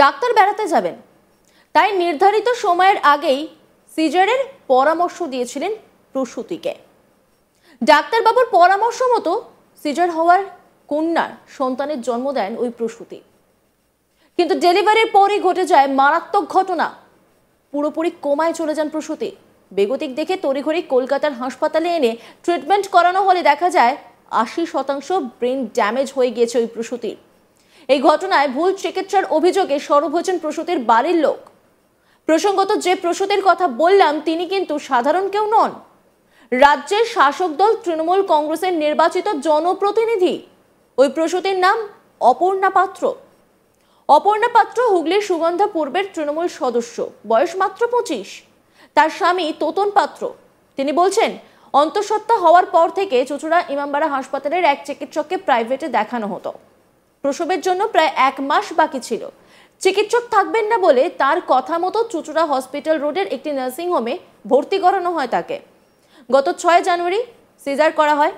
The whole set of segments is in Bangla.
ডাক্তার বেড়াতে যাবেন, তাই নির্ধারিত সময়ের আগেই সিজারের পরামর্শ দিয়েছিলেন প্রসূতিকে। ডাক্তারবাবুর পরামর্শ মতো সিজার হওয়ার কন্যার সন্তানের জন্ম দেন ওই প্রসূতি। কিন্তু ডেলিভারির পরই ঘটে যায় মারাত্মক ঘটনা। পুরোপুরি কোমায় চলে যান প্রসূতি। বেগতিক দেখে তড়িঘড়ি কলকাতার হাসপাতালে এনে ট্রিটমেন্ট করানো হলে দেখা যায় ৮০% ব্রেন ড্যামেজ হয়ে গিয়েছে ওই প্রসূতির। এই ঘটনায় ভুল চিকিৎসার অভিযোগে সরব হয়েছেন প্রসূতির বাড়ির লোক। প্রসঙ্গত, যে প্রসূতির কথা বললাম তিনি কিন্তু সাধারণ কেউ নন, রাজ্যের শাসক দল তৃণমূল কংগ্রেসের নির্বাচিত জনপ্রতিনিধি। ওই প্রসূতির নাম অপর্ণা পাত্র। অপর্ণা পাত্র হুগলির সুগন্ধা পূর্বের তৃণমূল সদস্য, বয়স মাত্র ২৫। তার স্বামী তোতন পাত্র। তিনি বলছেন, অন্তঃসত্ত্বা হওয়ার পর থেকে চুঁচুড়া ইমামবাড়া হাসপাতালের এক চিকিৎসককে প্রাইভেটে দেখানো হতো। প্রসবের জন্য প্রায় ১ মাস বাকি ছিল। চিকিৎসক থাকবেন না বলে তার কথা মতো চুঁচুড়া হসপিটাল রোডের একটি নার্সিং হোমে ভর্তি করানো হয় তাকে। গত ৬ জানুয়ারি সিজার করা হয়।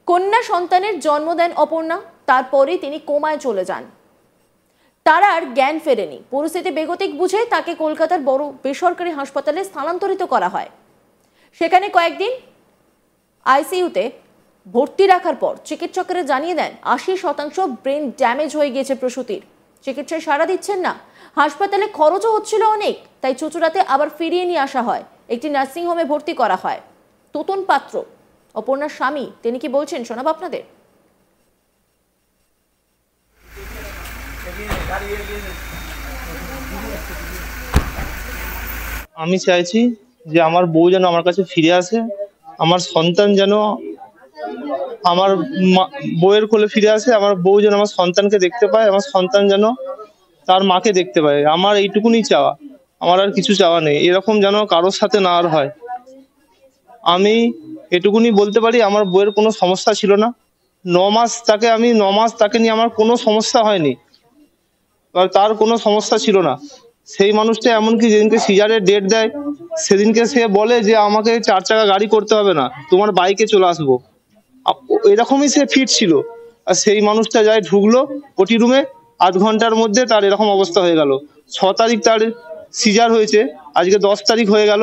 কন্যা সন্তানের জন্ম দেন অপর্ণা। তারপরেই তিনি কোমায় চলে যান। তার আর জ্ঞান ফেরেনি। পরিস্থিতি বেগতিক বুঝে তাকে কলকাতার বড় বেসরকারি হাসপাতালে স্থানান্তরিত করা হয়। সেখানে কয়েকদিন আইসিইউতে ভর্তি রাখার পর চিকিৎসকেরা জানিয়ে দেন ৮০% ব্রেন ড্যামেজ হয়ে গিয়েছে প্রসূতির। চিকিৎসায় সাড়া দিচ্ছেন না। হাসপাতালে খরচও হচ্ছিল অনেক, তাই চুঁচুড়াতে আবার ফিরিয়ে নিয়ে আসা হয়। একটি নার্সিং হোমে ভর্তি করা হয়। তোতন পাত্র, অপর্ণার স্বামী, তিনি কি বলছেন শোনাব আপনাদের। আমি চাইছি যে আমার বউ যেন আমার কাছে ফিরে আসে, আমার সন্তান যেন আমার বউয়ের কোলে ফিরে আসে, আমার বউ যেন আমার সন্তানকে দেখতে পায়, আমার সন্তান যেন তার মাকে দেখতে পায়। আমার এইটুকুনি চাওয়া, আমার আর কিছু চাওয়া নেই। এরকম যেন কারোর সাথে না আর হয়। আমি এটুকুনি বলতে পারি, আমার বউয়ের কোনো সমস্যা ছিল না। ৯ মাস তাকে নিয়ে আমার কোনো সমস্যা হয়নি, তার কোনো সমস্যা ছিল না। সেই মানুষটা এমনকি যেদিনকে সিজারের ডেট দেয় সেদিনকে সে বলে যে আমাকে ৪ চাকা গাড়ি করতে হবে না, তোমার বাইকে চলে আসবো। এরকমই সে ফিট ছিল। আর সেই মানুষটা যায় ঢুকলো ওটি রুমে, ৮ ঘন্টার মধ্যে তার এরকম অবস্থা হয়ে গেল। ৬ তারিখ তার সিজার হয়েছে, আজকে ১০ তারিখ হয়ে গেল,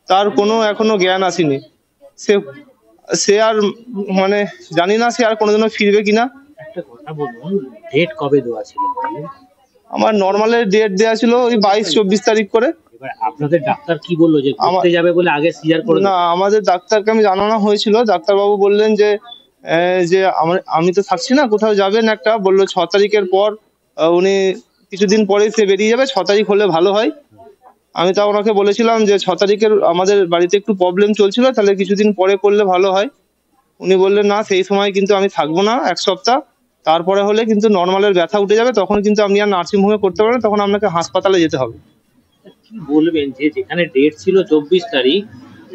তার কোনো এখনো জ্ঞান আসেনি। সে আর মানে জানি না সে আর কোনোদিনও ফিরবে কিনা। একটা কথা বলুন, ডেট কবে দেওয়া ছিল? আমার নরমালের ডেট দেওয়া ছিল ওই ২২-২৪ তারিখ করে। এবার আপনাদের ডাক্তার কি বললো যে ঘুরতে যাবে বলে আগে সিজার করে? না, আমাদের ডাক্তারকে আমি জানানো হয়েছিল। ডাক্তারবাবু বললেন যে আমি তো থাকছি না, কোথাও যাবেন একটা, বললো ৬ তারিখের পর উনি কিছুদিন পরে সে বেরিয়ে যাবে, ৬ তারিখ হলে ভালো হয়। আমি তা ওনাকে বলেছিলাম যে ৬ তারিখের আমাদের বাড়িতে একটু প্রবলেম চলছিল, তাহলে কিছুদিন পরে করলে ভালো হয়। উনি বললেন না, সেই সময় কিন্তু আমি থাকবো না ১ সপ্তাহ, তারপরে হলে কিন্তু নর্মালের ব্যথা উঠে যাবে, তখন কিন্তু আপনি আর নার্সিং হোমে করতে পারবেন, তখন আপনাকে হাসপাতালে যেতে হবে। কি বলবেন যে যেখানে ডেট ছিল ২৪ তারিখ,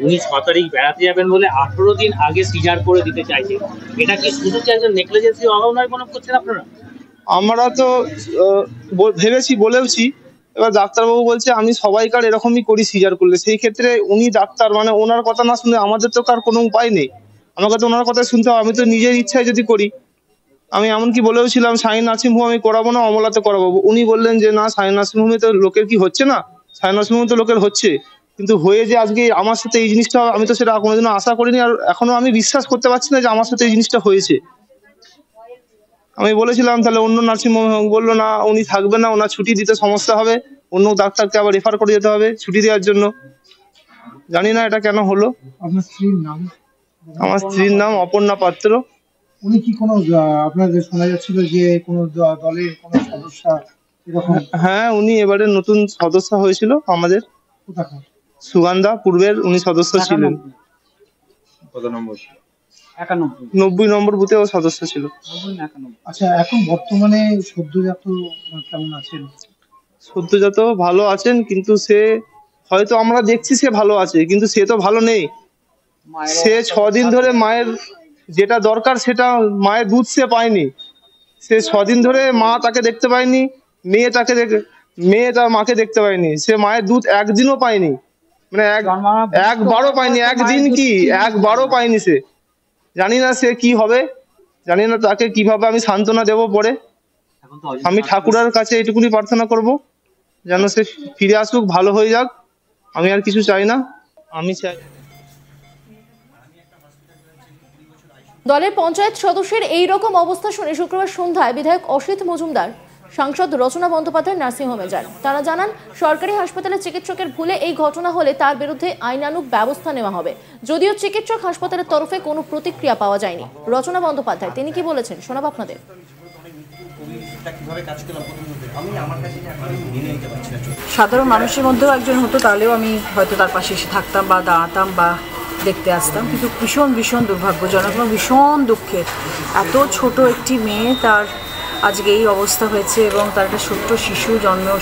উনি ৬ তারিখ বেড়াতে যাবেন বলে ১৮ দিন আগে সিজার করে দিতে চাইছে? এটা কি শুধু কি একজন নেগলিজেন্সি অবহেলার মনে করছেন আপনারা? আমরা তো ভেবেছি, বলেওছি। এবার ডাক্তারবাবু বলছে আমি সবাইকার এরকমই করি সিজার করলে। সেই ক্ষেত্রে উনি ডাক্তার, মানে ওনার কথা না শুনে আমাদের তো কার কোনো উপায় নেই। আমাকে তো ওনার কথা শুনতে হবে। আমি তো নিজের ইচ্ছায় যদি করি, আমি এমনকি বলেওছিলাম সাই নার্সিং হোম আমি করাবো না, অমলাতে করাবো। উনি বললেন যে না, সাই নার্সিং হোমে তো লোকের কি হচ্ছে না, সাই নার্সিং হোমে তো লোকের হচ্ছে, কিন্তু হয়ে যে আজকে আমার সাথে এই জিনিসটা, আমি তো সেটা কোনোদিনও আশা করিনি। আর এখনো আমি বিশ্বাস করতে পারছি না যে আমার সাথে এই জিনিসটা হয়েছে। আমি বলেছিলাম তাহলে অন্য নার্সিং হোম, বললো না উনি থাকবেন না, ওনার ছুটি দিতে সমস্যা হবে, অন্য ডাক্তারকে আবার রেফার করে যেতে হবে ছুটি দেওয়ার জন্য। জানি না এটা কেন হলো। আপনার স্ত্রীর নাম? আমার স্ত্রীর নাম অপর্ণা পাত্র। উনি কি কোনো আপনাদের শোনা যাচ্ছিল যে কোনো দলের কোনো সদস্য এরকম? হ্যাঁ, উনি এবারে নতুন সদস্য হয়েছিল আমাদের কোথাকার? সুগন্ধা পূর্বের উনি সদস্য ছিলেন। কত নম্বর? ৯০ নম্বর বুথে ও সদস্য ছিল। আচ্ছা, এখন বর্তমানে সদ্যজাত কেমন আছেন? সদ্যজাত ভালো আছেন, কিন্তু সে হয়তো আমরা দেখছি সে ভালো আছে, কিন্তু সে তো ভালো নেই। সে ৬ দিন ধরে মায়ের যেটা দরকার সেটা মায়ের দুধ সে পায়নি। সে ৬ দিন ধরে মা তাকে দেখতে পায়নি, মেয়ে তার মাকে দেখতে পায়নি। সে মায়ের দুধ একদিনও পায়নি, মানে একবারও পায়নি। একদিন কি, একবারও পায়নি সে। জানি না সে কি হবে, জানি না তাকে কিভাবে আমি সান্ত্বনা দেবো পরে। এখন তো অজিত আমি ঠাকুরের কাছে এইটুকুনি প্রার্থনা করব যেন সে ফিরে আসুক, ভালো হয়ে যাক। আমি আর কিছু চাই না। আমি চাই দলের পঞ্চায়েত সদস্যের এই রকম অবস্থা শুনে শুক্রবার সন্ধ্যায় বিধায়ক অসিত মজুমদার সাংসদ রচনা বন্দ্যোপাধ্যায় নার্সিংহোমে যান। তারা জানান, সরকারি হাসপাতালে চিকিৎসকের ভুলে এই ঘটনা হলে তার বিরুদ্ধে আইনানুগ ব্যবস্থা নেওয়া হবে। যদিও চিকিৎসক হাসপাতালের তরফে কোনো প্রতিক্রিয়া পাওয়া যায়নি। রচনা বন্দ্যোপাধ্যায় তিনি কি বলেছেন শোনাব আপনাদের। সাধারণ মানুষের মধ্যেও একজন হতো, তাহলেও আমি হয়তো তার পাশে এসে থাকতাম বা দাঁড়াতাম বা দেখতে আসতাম। কিন্তু ভীষণ ভীষণ দুর্ভাগ্যজনক এবং ভীষণ দুঃখের, এত ছোট একটি মেয়ে তার আজকে এই অবস্থা হয়েছে এবং তার একটা ছোট্ট শিশু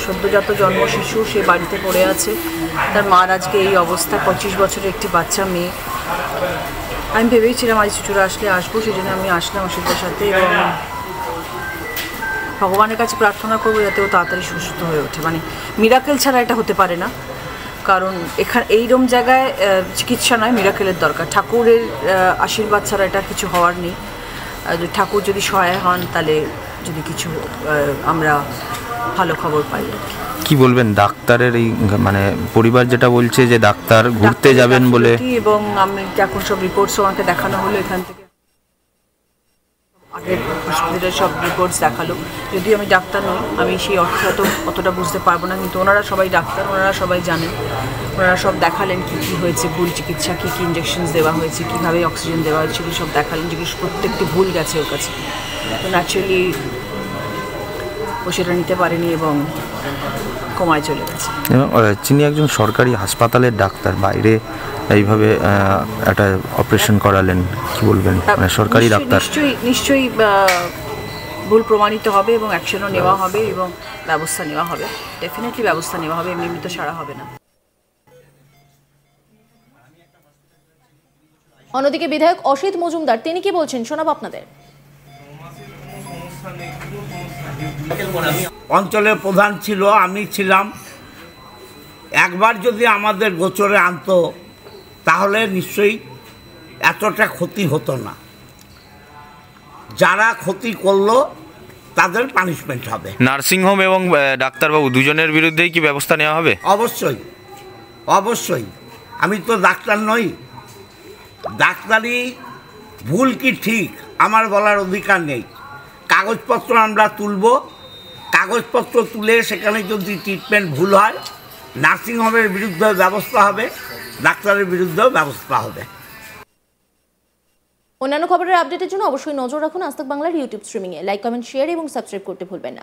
সদ্যজাত জন্ম শিশু সে বাড়িতে পড়ে আছে। তার মার আজকে এই অবস্থা, 25 বছরের একটি বাচ্চা মেয়ে। আমি ভেবেছিলাম আজ ছুটুরা আসলে আসবো, সেই জন্য আমি আসলাম অসুবিধার সাথে এবং ভগবানের কাছে প্রার্থনা করবো যাতে ও তাড়াতাড়ি সুস্থ হয়ে ওঠে। মানে মিরাকেল ছাড়া এটা হতে পারে না, কারণ এখানে এইরকম জায়গায় চিকিৎসা নয়, মিরাকেলের দরকার। ঠাকুরের আশীর্বাদ ছাড়া এটা কিছু হওয়ার নেই। ঠাকুর যদি সহায় হন তাহলে যদি কিছু আমরা ভালো খবর পাই। কি বলবেন ডাক্তারের এই মানে পরিবার যেটা বলছে যে ডাক্তার ঘুরতে যাবেন বলে, এবং আমি এখন সব রিপোর্টসও আমাকে দেখানো হলো এখান থেকে, আগের হসপিটালের সব রিপোর্টস দেখালো। যদিও আমি ডাক্তার নই, আমি সেই অর্থ অতটা বুঝতে পারবো না, কিন্তু ওনারা সবাই ডাক্তার, ওনারা সবাই জানেন। ওনারা সব দেখালেন কী কী হয়েছে, ভুল চিকিৎসা, কী কী ইঞ্জেকশনস দেওয়া হয়েছে, কীভাবে অক্সিজেন দেওয়া হয়েছিল, সব দেখালেন, যেগুলো প্রত্যেকটি ভুল গেছে ওর কাছে। তো ন্যাচারালি ও সেটা নিতে পারেনি এবং কমায় চলে গেছে। তিনি একজন সরকারি হাসপাতালের ডাক্তার, বাইরে এইভাবে একটা অপারেশন করালেন, কি বলবেন? মানে সরকারি ডাক্তার নিশ্চয়ই ভুল প্রমাণিত হবে এবং অ্যাকশনও নেওয়া হবে এবং ব্যবস্থা নেওয়া হবে। ডেফিনেটলি ব্যবস্থা নেওয়া হবে, এমনি তো সারা হবে না। অন্যদিকে বিধায়ক অসিত মজুমদার তিনি কি বলছেন শোনাব আপনাদের। অঞ্চলের প্রধান ছিল, আমি ছিলাম। একবার যদি আমাদের গোচরে আনতো তাহলে নিশ্চয়ই এতটা ক্ষতি হতো না। যারা ক্ষতি করলো তাদের পানিশমেন্ট হবে। নার্সিংহোম এবং ডাক্তারবাবু দুজনের বিরুদ্ধেই কি ব্যবস্থা নেওয়া হবে? অবশ্যই অবশ্যই। আমি তো ডাক্তার নই, ডাক্তারি ভুল কি ঠিক আমার বলার অধিকার নেই। কাগজপত্র আমরা তুলব, কাগজপত্র তুলে সেখানে যদি ট্রিটমেন্ট ভুল হয় নার্সিংহোমের বিরুদ্ধে ব্যবস্থা হবে, ডাক্তারের বিরুদ্ধেও ব্যবস্থা হবে। অন্যান্য খবরের আপডেটের জন্য অবশ্যই নজর রাখুন আজ তাক বাংলার ইউটিউব স্ট্রিমিংয়ে। লাইক, কমেন্ট, শেয়ার এবং সাবস্ক্রাইব করতে ভুলবেন না।